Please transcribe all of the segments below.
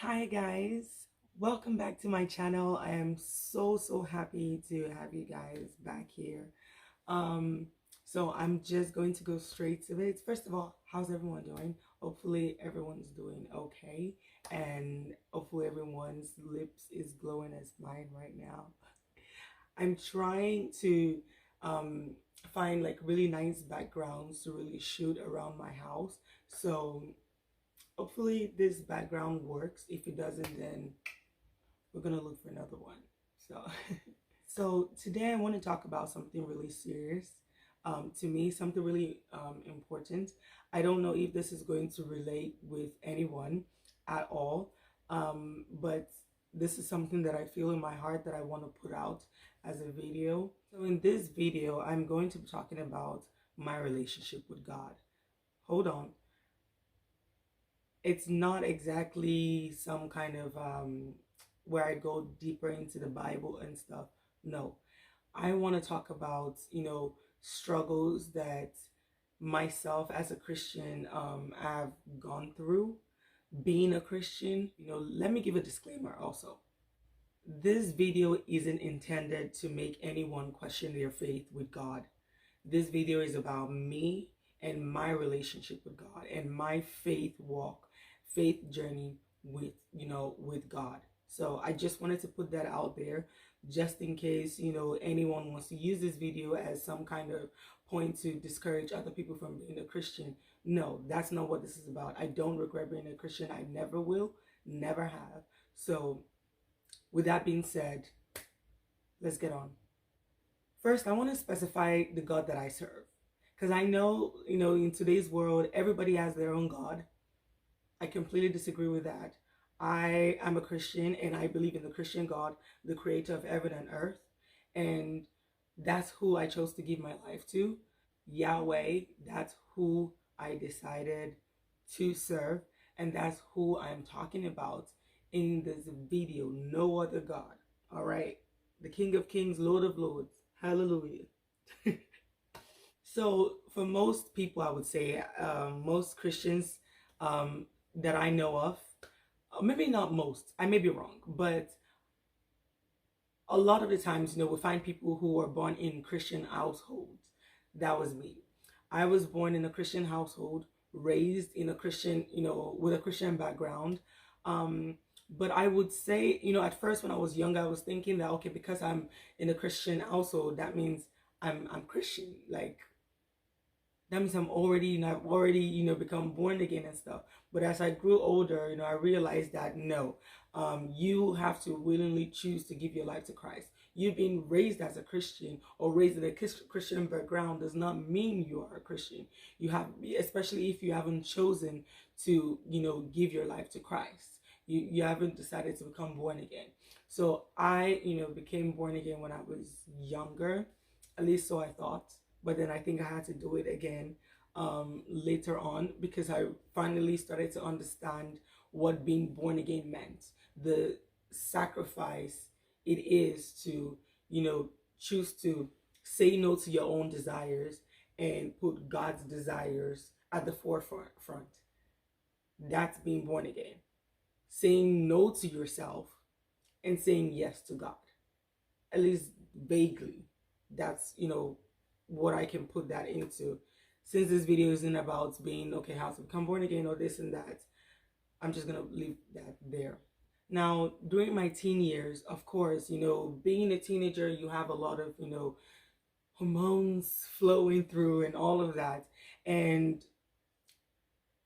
Hi guys, welcome back to my channel. I am so happy to have you guys back here. Um so I'm just going to go straight to it. First of all, how's everyone doing? Hopefully everyone's doing okay, and hopefully everyone's lips is glowing as mine right now. I'm trying to um find like really nice backgrounds to really shoot around my house. So hopefully this background works. If it doesn't, then we're gonna look for another one. So so today I want to talk about something really serious, to me, something really important. I don't know if this is going to relate with anyone at all, but this is something that I feel in my heart that I want to put out as a video. So in this video I'm going to be talking about my relationship with God. Hold on, it's not exactly some kind of where I go deeper into the Bible and stuff. No, I want to talk about, struggles that myself as a Christian have gone through being a Christian. Let me give a disclaimer also. This video isn't intended to make anyone question their faith with God. This video is about me and my relationship with God and my faith walk, faith journey with God. So I just wanted to put that out there just in case, anyone wants to use this video as some kind of point to discourage other people from being a Christian. No, that's not what this is about. I don't regret being a Christian. I never will, never have. So with that being said, let's get on. First, I want to specify the God that I serve. Because I know, in today's world, everybody has their own God. I completely disagree with that. I am a Christian and I believe in the Christian God, the creator of heaven and earth. And that's who I chose to give my life to. Yahweh, that's who I decided to serve. And that's who I'm talking about in this video. No other God. All right. The King of Kings, Lord of Lords. Hallelujah. So for most people, I would say, most Christians that I know of, maybe not most, I may be wrong, but a lot of the times, we find people who are born in Christian households. That was me. I was born in a Christian household, raised in a Christian, with a Christian background. But I would say, at first when I was young, I was thinking that, okay, because I'm in a Christian household, that means I'm Christian. Like, that means I've already, become born again and stuff. But as I grew older, I realized that no, you have to willingly choose to give your life to Christ. You being raised as a Christian or raised in a Christian background does not mean you are a Christian. You have, especially if you haven't chosen to, give your life to Christ. You haven't decided to become born again. So I, became born again when I was younger, at least so I thought. But then I think I had to do it again later on because I finally started to understand what being born again meant. The sacrifice it is to, choose to say no to your own desires and put God's desires at the forefront. That's being born again. Saying no to yourself and saying yes to God. At least vaguely. That's, what I can put that into. Since this video isn't about being, okay, how to become born again or this and that, I'm just gonna leave that there. Now, during my teen years, of course, being a teenager, you have a lot of, hormones flowing through and all of that. And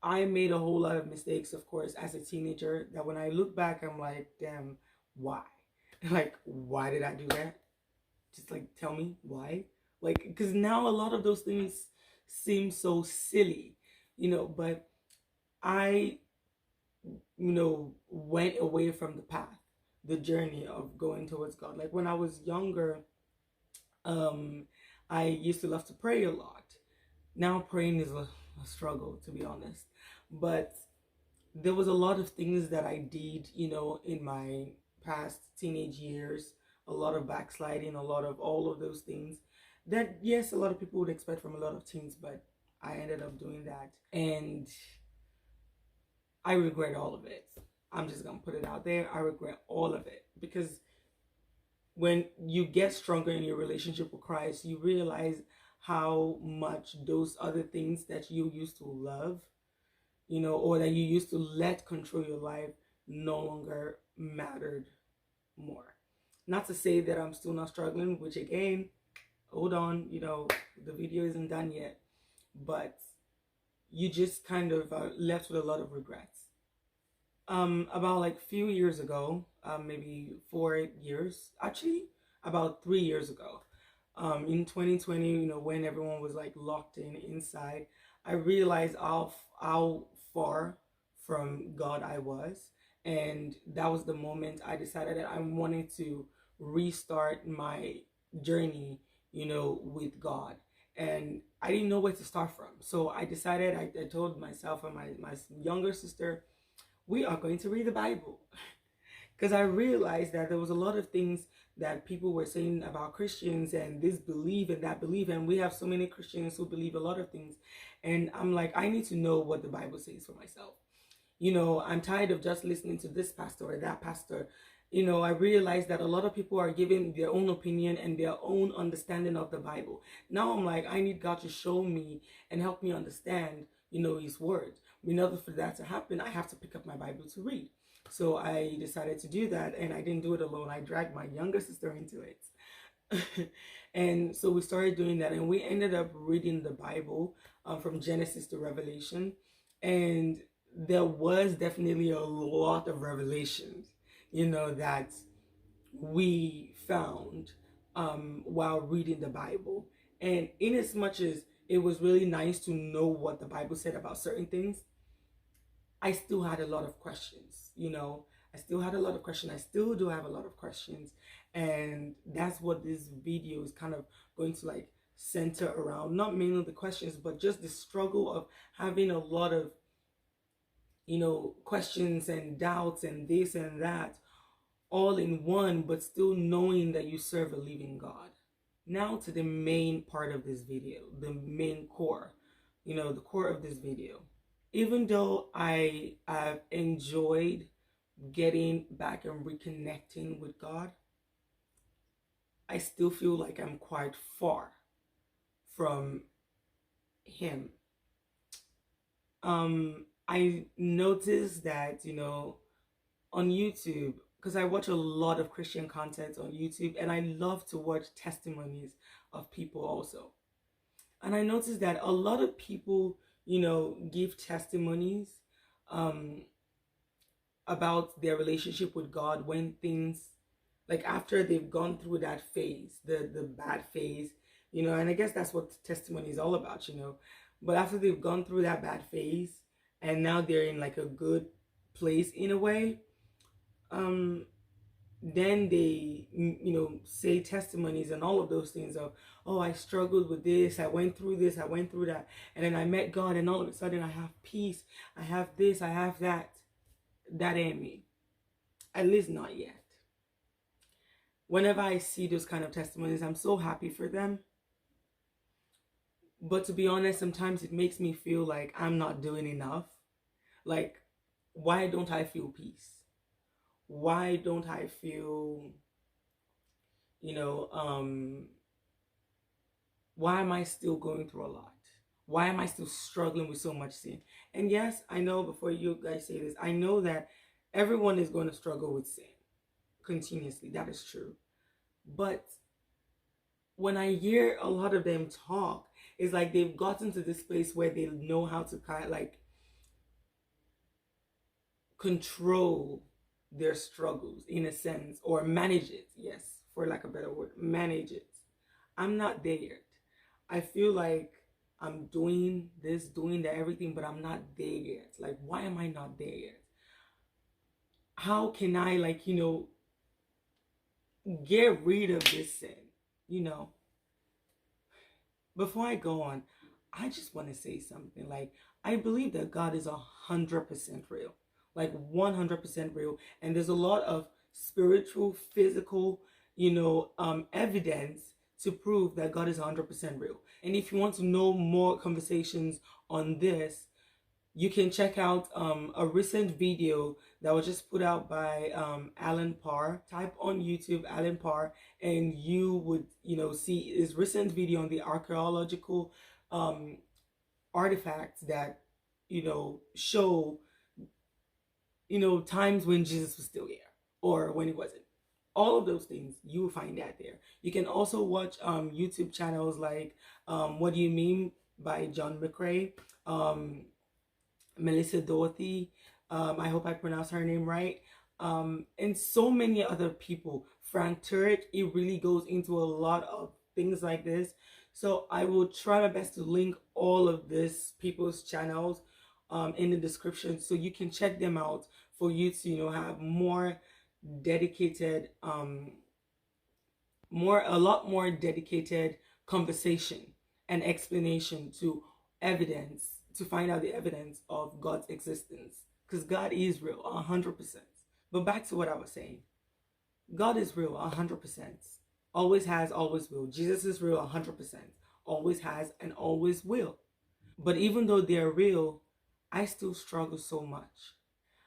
I made a whole lot of mistakes, of course, as a teenager that when I look back, I'm like, damn, why? Like, why did I do that? Just like, tell me why. Like, because now a lot of those things seem so silly, but I, went away from the path, the journey of going towards God. Like when I was younger, I used to love to pray a lot. Now praying is a struggle, to be honest. But there was a lot of things that I did, in my past teenage years, a lot of backsliding, a lot of all of those things that, yes, a lot of people would expect from a lot of teens, but I ended up doing that. And I regret all of it. I'm just gonna put it out there. I regret all of it, because when you get stronger in your relationship with Christ, you realize how much those other things that you used to love, or that you used to let control your life, no longer mattered more. Not to say that I'm still not struggling, which again, hold on, the video isn't done yet, but you just kind of left with a lot of regrets. About like few years ago, maybe 4 years, actually about 3 years ago, in 2020, when everyone was like locked in inside, I realized how far from God I was. And that was the moment I decided that I wanted to restart my journey, with God. And I didn't know where to start from. So I decided, I told myself and my younger sister, we are going to read the Bible. Because I realized that there was a lot of things that people were saying about Christians and this belief and that belief. And we have so many Christians who believe a lot of things. And I'm like, I need to know what the Bible says for myself. I'm tired of just listening to this pastor or that pastor. I realized that a lot of people are giving their own opinion and their own understanding of the Bible. Now I'm like, I need God to show me and help me understand, his word. In order for that to happen, I have to pick up my Bible to read. So I decided to do that, and I didn't do it alone. I dragged my younger sister into it. And so we started doing that, and we ended up reading the Bible from Genesis to Revelation. And there was definitely a lot of revelations, that we found while reading the Bible. And in as much as it was really nice to know what the Bible said about certain things, I still had a lot of questions, I still had a lot of questions. I still do have a lot of questions. And that's what this video is kind of going to like center around. Not mainly the questions, but just the struggle of having a lot of, questions and doubts and this and that all in one, but still knowing that you serve a living God. Now to the main part of this video, the main core, the core of this video. Even though I have enjoyed getting back and reconnecting with God, I still feel like I'm quite far from Him. I noticed that, on YouTube, because I watch a lot of Christian content on YouTube, and I love to watch testimonies of people also. And I noticed that a lot of people, give testimonies about their relationship with God when things, like after they've gone through that phase, the bad phase, and I guess that's what testimony is all about, But after they've gone through that bad phase and now they're in like a good place in a way, then they, say testimonies and all of those things of, oh, I struggled with this, I went through this, I went through that, and then I met God, and all of a sudden I have peace, I have this, I have that. That ain't me. At least not yet. Whenever I see those kind of testimonies, I'm so happy for them. But to be honest, sometimes it makes me feel like I'm not doing enough. Like, why don't I feel peace? Why don't I feel, why am I still going through a lot? Why am I still struggling with so much sin? And yes, I know, before you guys say this, I know that everyone is going to struggle with sin continuously. That is true. But when I hear a lot of them talk, it's like they've gotten to this place where they know how to kind of like control their struggles in a sense, or manage it. Yes, for lack of a better word, manage it. I'm not there yet. I feel like I'm doing this, doing that, everything, but I'm not there yet. Like, why am I not there yet? How can I, like, get rid of this sin, Before I go on, I just want to say something. Like, I believe that God is 100% real. Like 100% real. And there's a lot of spiritual, physical, evidence to prove that God is 100% real. And if you want to know more conversations on this, You can check out a recent video that was just put out by Alan Parr. Type on YouTube Alan Parr, and you would, see his recent video on the archaeological um, artifacts that, show, times when Jesus was still here or when he wasn't. All of those things you will find that there. You can also watch YouTube channels like What Do You Mean by John McCrae, Melissa Dorothy. I hope I pronounced her name right. And so many other people. Frank Turek, it really goes into a lot of things like this. So I will try my best to link all of this people's channels in the description so you can check them out for you to, have more dedicated, a lot more dedicated conversation and explanation to evidence, to find out the evidence of God's existence, because God is real 100%. But back to what I was saying, God is real 100%, always has, always will. Jesus is real 100%, always has and always will. But even though they're real, I still struggle so much.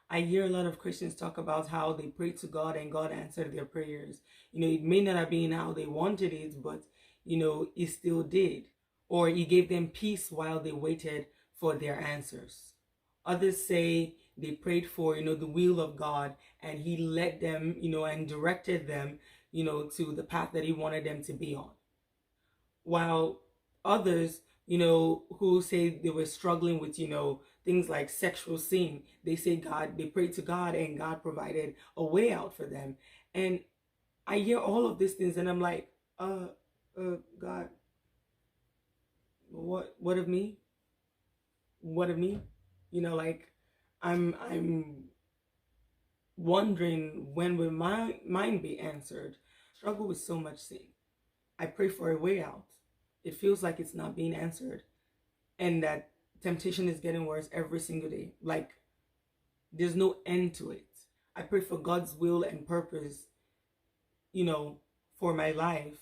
I hear a lot of Christians talk about how they prayed to God and God answered their prayers. It may not have been how they wanted it, but, He still did. Or He gave them peace while they waited for their answers. Others say they prayed for, the will of God, and He led them, and directed them, to the path that He wanted them to be on. While others, who say they were struggling with, things like sexual sin, they prayed to God and God provided a way out for them. And I hear all of these things and I'm like, God, what of me? What of me? Like, I'm wondering, when will mine be answered? I struggle with so much sin. I pray for a way out. It feels like it's not being answered, and that temptation is getting worse every single day. Like, there's no end to it. I pray for God's will and purpose, for my life,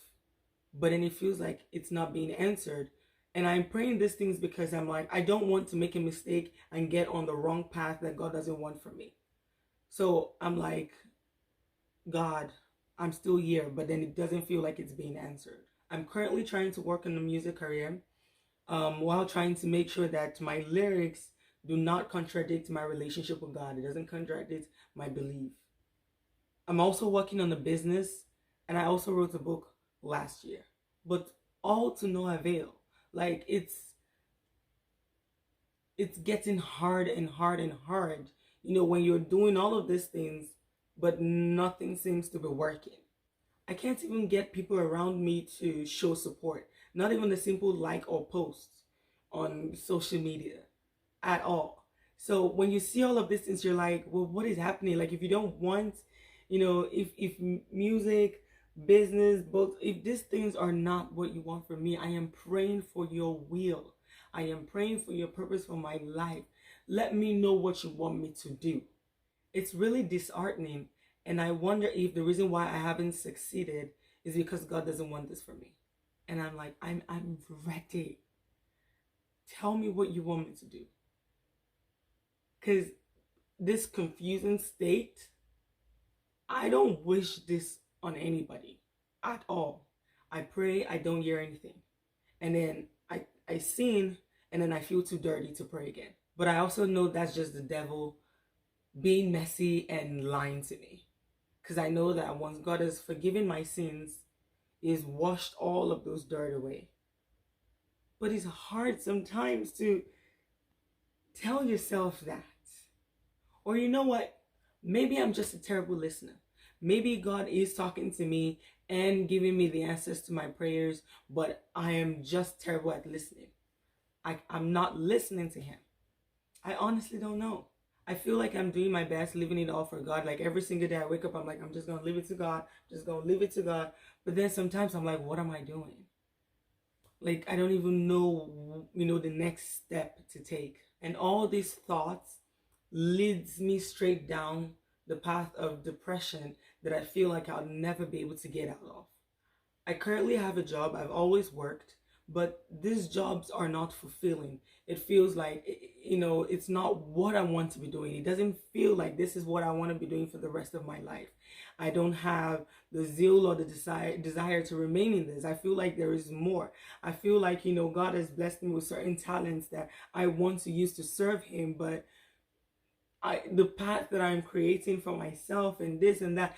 but then it feels like it's not being answered. And I'm praying these things because I'm like, I don't want to make a mistake and get on the wrong path that God doesn't want for me. So I'm like, God, I'm still here, but then it doesn't feel like it's being answered. I'm currently trying to work on a music career, while trying to make sure that my lyrics do not contradict my relationship with God. It doesn't contradict my belief. I'm also working on a business, and I also wrote a book last year, but all to no avail. Like, it's getting hard and hard and hard, when you're doing all of these things, but nothing seems to be working. I can't even get people around me to show support. Not even a simple like or post on social media at all. So when you see all of these things, you're like, well, what is happening? Like, if you don't want, if music, business, both, if these things are not what you want from me, I am praying for your will. I am praying for your purpose for my life. Let me know what you want me to do. It's really disheartening. And I wonder if the reason why I haven't succeeded is because God doesn't want this for me. And I'm like, I'm ready. Tell me what you want me to do. Because this confusing state, I don't wish this on anybody at all. I pray, I don't hear anything. And then I sin, and then I feel too dirty to pray again. But I also know that's just the devil being messy and lying to me. Because I know that once God has forgiven my sins, He has washed all of those dirt away. But it's hard sometimes to tell yourself that. Or you know what? Maybe I'm just a terrible listener. Maybe God is talking to me and giving me the answers to my prayers, but I am just terrible at listening. I'm not listening to Him. I honestly don't know. I feel like I'm doing my best, leaving it all for God. Like, every single day I wake up, I'm like, I'm just going to leave it to God. Just going to leave it to God. But then sometimes I'm like, what am I doing? Like, I don't even know, the next step to take. And all these thoughts leads me straight down the path of depression that I feel like I'll never be able to get out of. I currently have a job I've always worked, but these jobs are not fulfilling. It feels like, it's not what I want to be doing. It doesn't feel like this is what I want to be doing for the rest of my life. I don't have the zeal or the desire to remain in this. I feel like there is more. I feel like, God has blessed me with certain talents that I want to use to serve him, but the path that I'm creating for myself and this and that,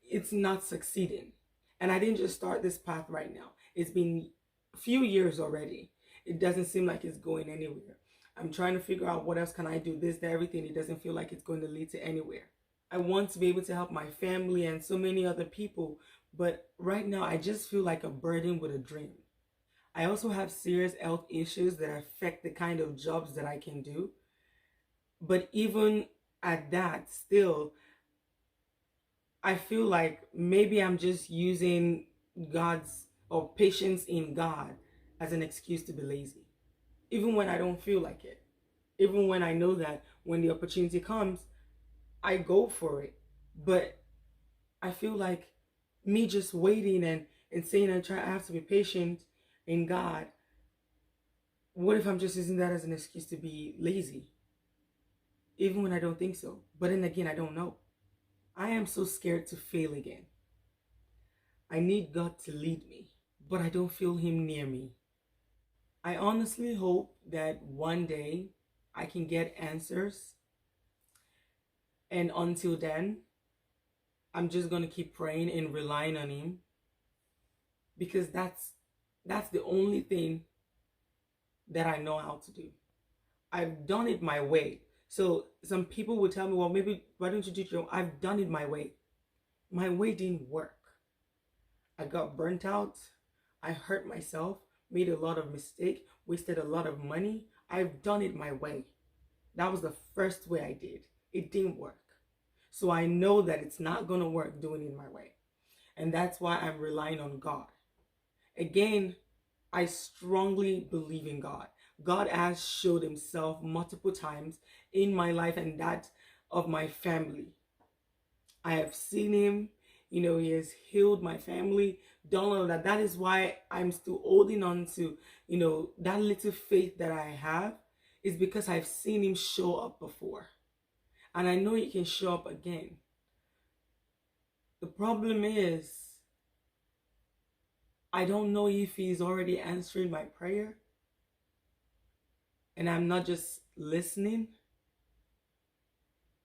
it's not succeeding. And I didn't just start this path right now. It's been a few years already. It doesn't seem like it's going anywhere. I'm trying to figure out what else can I do, this, that, everything. It doesn't feel like it's going to lead to anywhere. I want to be able to help my family and so many other people, but right now I just feel like a burden with a dream. I also have serious health issues that affect the kind of jobs that I can do. But even at that, still, I feel like maybe I'm just using God's or patience in God as an excuse to be lazy. Even when I don't feel like it. Even when I know that when the opportunity comes, I go for it. But I feel like me just waiting and saying I have to be patient in God. What if I'm just using that as an excuse to be lazy? Even when I don't think so. But then again, I don't know. I am so scared to fail again. I need God to lead me, but I don't feel him near me. I honestly hope that one day I can get answers. And until then, I'm just going to keep praying and relying on him, because that's the only thing that I know how to do. I've done it my way. So some people would tell me, well, maybe why don't you do your own? I've done it my way. My way didn't work. I got burnt out. I hurt myself, made a lot of mistakes, wasted a lot of money. I've done it my way. That was the first way I did. It didn't work. So I know that it's not going to work doing it my way. And that's why I'm relying on God. Again, I strongly believe in God. God has showed himself multiple times in my life and that of my family. I have seen him, he has healed my family, done all of that. That is why I'm still holding on to, that little faith that I have, is because I've seen him show up before. And I know he can show up again. The problem is, I don't know if he's already answering my prayer and I'm not just listening,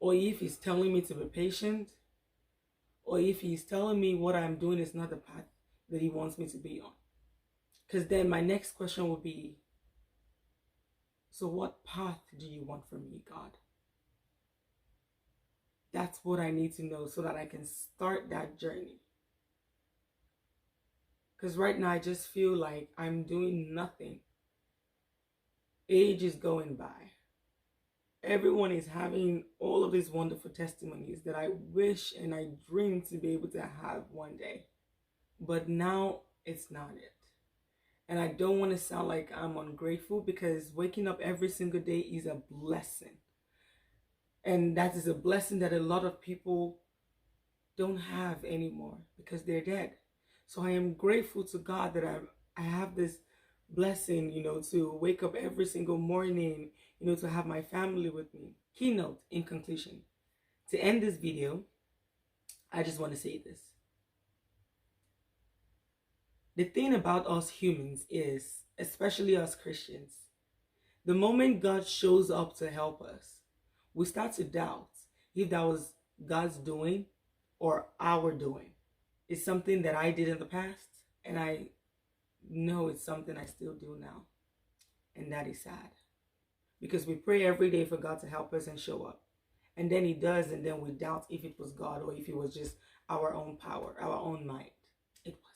or if he's telling me to be patient, or if he's telling me what I'm doing is not the path that he wants me to be on. Because then my next question would be, so what path do you want from me, God? That's what I need to know so that I can start that journey. Because right now I just feel like I'm doing nothing. Age is going by. Everyone is having all of these wonderful testimonies that I wish and I dream to be able to have one day. But now it's not it. And I don't want to sound like I'm ungrateful, because waking up every single day is a blessing. And that is a blessing that a lot of people don't have anymore because they're dead. So I am grateful to God that I have this blessing, to wake up every single morning, to have my family with me. Keynote in conclusion. To end this video, I just want to say this. The thing about us humans is, especially us Christians, the moment God shows up to help us, we start to doubt if that was God's doing or our doing. It's something that I did in the past, and I know it's something I still do now. And that is sad. Because we pray every day for God to help us and show up. And then he does, and then we doubt if it was God or if it was just our own power, our own might. It was.